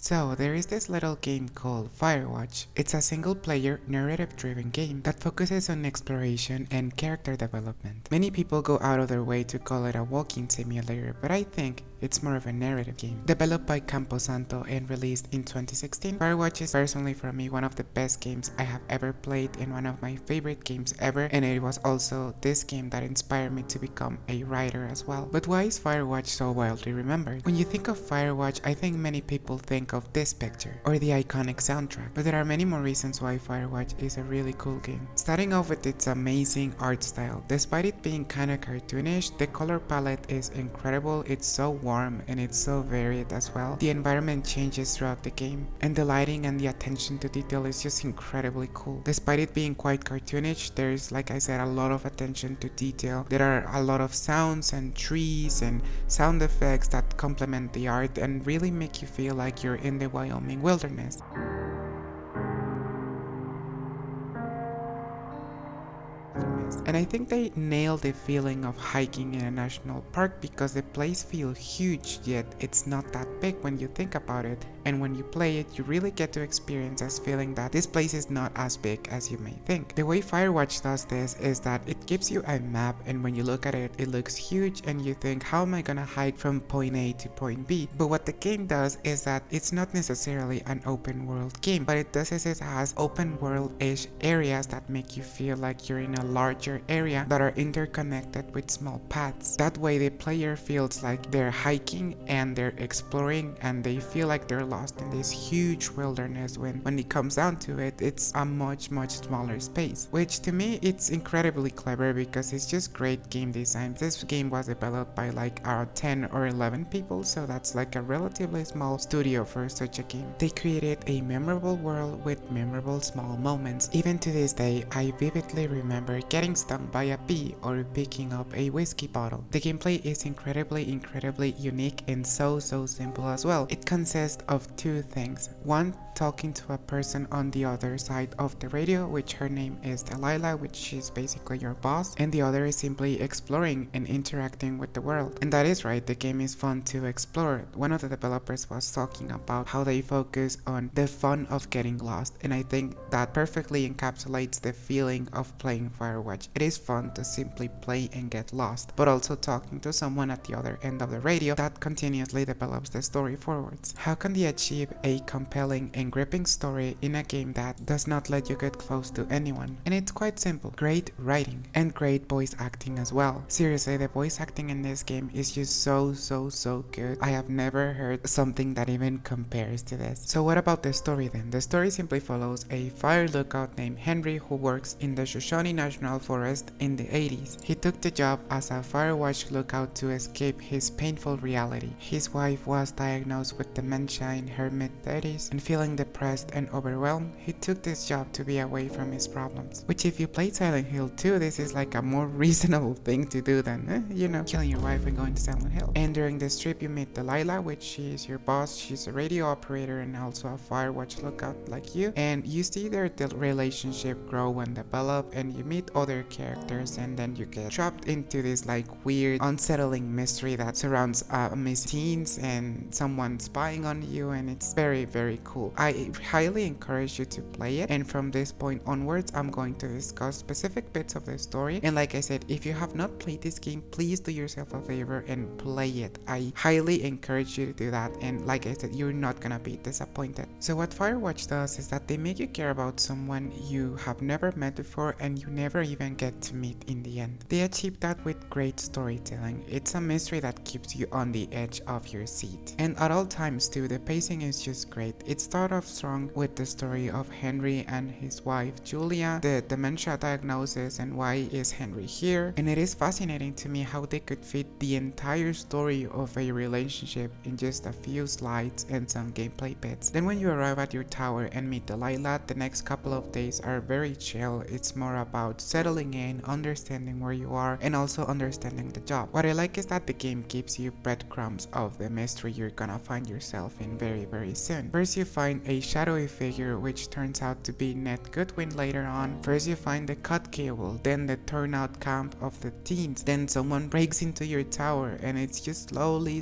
So there is this little game called Firewatch. It's a single player narrative driven game that focuses on exploration and character development. Many people go out of their way to call it a walking simulator, but I think it's more of a narrative game. Developed by Camposanto and released in 2016, Firewatch is personally for me one of the best games I have ever played and one of my favorite games ever, and it was also this game that inspired me to become a writer as well. But why is Firewatch so widely remembered? When you think of Firewatch, I think many people think of this picture or the iconic soundtrack, but there are many more reasons why Firewatch is a really cool game. Starting off with its amazing art style. Despite it being kinda cartoonish, the color palette is incredible. It's so warm and it's so varied as well. The environment changes throughout the game, and the lighting and the attention to detail is just incredibly cool. Despite it being quite cartoonish, there's, like I said, a lot of attention to detail. There are a lot of sounds and trees and sound effects that complement the art and really make you feel like you're in the Wyoming wilderness. And I think they nailed the feeling of hiking in a national park because the place feels huge, yet it's not that big when you think about it. And when you play it, you really get to experience as feeling that this place is not as big as you may think. The way Firewatch does this is that it gives you a map, and when you look at it, it looks huge and you think, how am I gonna hike from point A to point B? But what the game does is that it's not necessarily an open world game. What it does is it has open world-ish areas that make you feel like you're in a larger area that are interconnected with small paths. That way the player feels like they're hiking and they're exploring and they feel like they're lost in this huge wilderness when it comes down to it, it's a much smaller space, which to me it's incredibly clever because it's just great game design. This game was developed by like 10 or 11 people, so that's like a relatively small studio for such a game. They created a memorable world with memorable small moments. Even to this day, I vividly remember getting stung by a bee or picking up a whiskey bottle. The gameplay is incredibly unique and so simple as well. It consists of two things. One, talking to a person on the other side of the radio, which her name is Delilah, which is basically your boss, and the other is simply exploring and interacting with the world. And that is right, the game is fun to explore. One of the developers was talking about how they focus on the fun of getting lost, and I think that perfectly encapsulates the feeling of playing Firewatch. It is fun to simply play and get lost, but also talking to someone at the other end of the radio that continuously develops the story forwards. How can they achieve a compelling and gripping story in a game that does not let you get close to anyone? And it's quite simple. Great writing and great voice acting as well. Seriously, the voice acting in this game is just so good. I have never heard something that even compares to this. So what about the story then? The story simply follows a fire lookout named Henry who works in the Shoshone National Forest in the 80s. He took the job as a Firewatch lookout to escape his painful reality. His wife was diagnosed with dementia in her mid-30s, and feeling depressed and overwhelmed, he took this job to be away from his problems. Which if you played Silent Hill 2, this is like a more reasonable thing to do than, killing your wife and going to Silent Hill. And during this trip you meet Delilah, which she is your boss. She's a radio operator and also a Firewatch lookout like you, and you see their relationship grow and develop, and you meet other characters, and then you get trapped into this like weird, unsettling mystery that surrounds missing teens and someone spying on you, and it's very cool. I highly encourage you to play it, and from this point onwards I'm going to discuss specific bits of the story. And like I said, if you have not played this game, please do yourself a favor and play it. I highly encourage you to do that, and like I said, you're not gonna be disappointed. So what Firewatch does is that they make you care about someone you have never met before and you never even get to meet in the end. They achieve that with great storytelling. It's a mystery that keeps you on the edge of your seat. And at all times too, the pacing is just great. It starts off strong with the story of Henry and his wife Julia, the dementia diagnosis and why is Henry here. And it is fascinating to me how they could fit the entire story of a relationship in just a few slides and some gameplay bits. Then when you arrive at your tower and meet Delilah, the next couple of days are very chill. It's more about settling settling in, understanding where you are, and also understanding the job. What I like is that the game gives you breadcrumbs of the mystery you're gonna find yourself in very soon. First you find a shadowy figure which turns out to be Ned Goodwin later on. First you find the cut cable, then the turnout camp of the teens, then someone breaks into your tower, and it's just slowly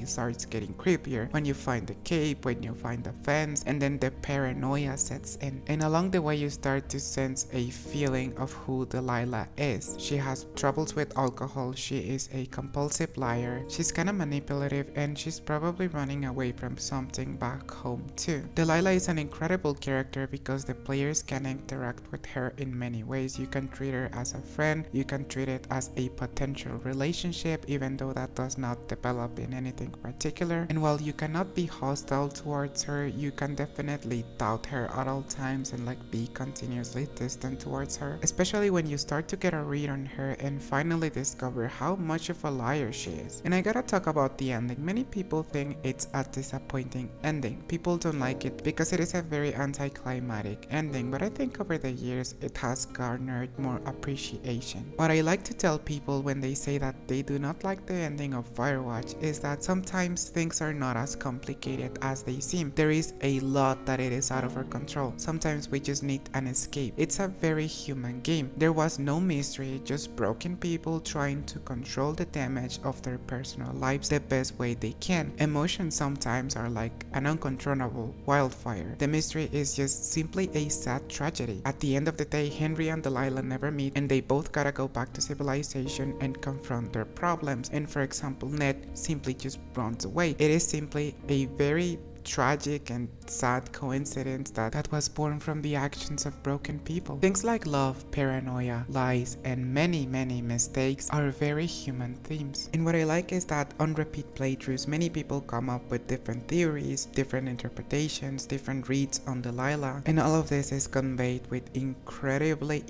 starts getting creepier when you find the cape, when you find the fence, and then the paranoia sets in. And along the way you start to sense a feeling of who Delilah is. She has troubles with alcohol, she is a compulsive liar, she's kinda manipulative, and she's probably running away from something back home too. Delilah is an incredible character because the players can interact with her in many ways. You can treat her as a friend, you can treat it as a potential relationship even though that does not develop in anything particular. And while you cannot be hostile towards her, you can definitely doubt her at all times and like be continuously distant towards her, especially when you start to get a read on her and finally discover how much of a liar she is. And I gotta talk about the ending. Many people think it's a disappointing ending. People don't like it because it is a very anticlimactic ending, but I think over the years it has garnered more appreciation. What I like to tell people when they say that they do not like the ending of Firewatch is that sometimes things are not as complicated as they seem. There is a lot that it is out of our control. Sometimes we just need an escape. It's a very human game. There was no mystery, just broken people trying to control the damage of their personal lives the best way they can. Emotions sometimes are like an uncontrollable wildfire. The mystery is just simply a sad tragedy. At the end of the day, Henry and Delilah never meet and they both gotta go back to civilization and confront their problems. And for example, Ned simply just runs away. It is simply a very tragic and sad coincidence that was born from the actions of broken people. Things like love, paranoia, lies, and many mistakes are very human themes. And what I like is that on repeat playthroughs, many people come up with different theories, different interpretations, different reads on Delilah, and all of this is conveyed with incredibly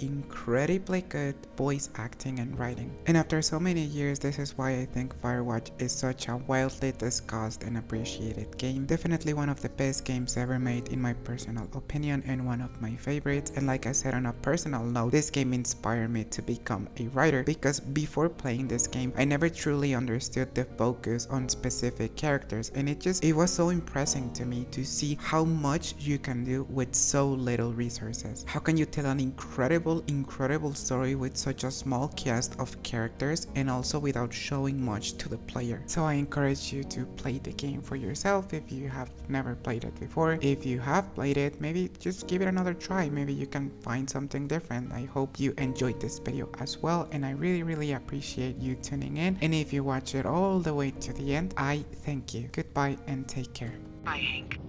good voice acting and writing. And after so many years, this is why I think Firewatch is such a wildly discussed and appreciated game. Definitely one of the best games ever made in my personal opinion and one of my favorites. And like I said, on a personal note, this game inspired me to become a writer because before playing this game I never truly understood the focus on specific characters, and it was so impressive to me to see how much you can do with so little resources. How can you tell an incredible story with such a small cast of characters and also without showing much to the player? So I encourage you to play the game for yourself if you have never played it before. If you have played it, maybe just give it another try. Maybe you can find something different. I hope you enjoyed this video as well, and I really appreciate you tuning in. And if you watch it all the way to the end, I thank you. Goodbye and take care. Bye, Hank.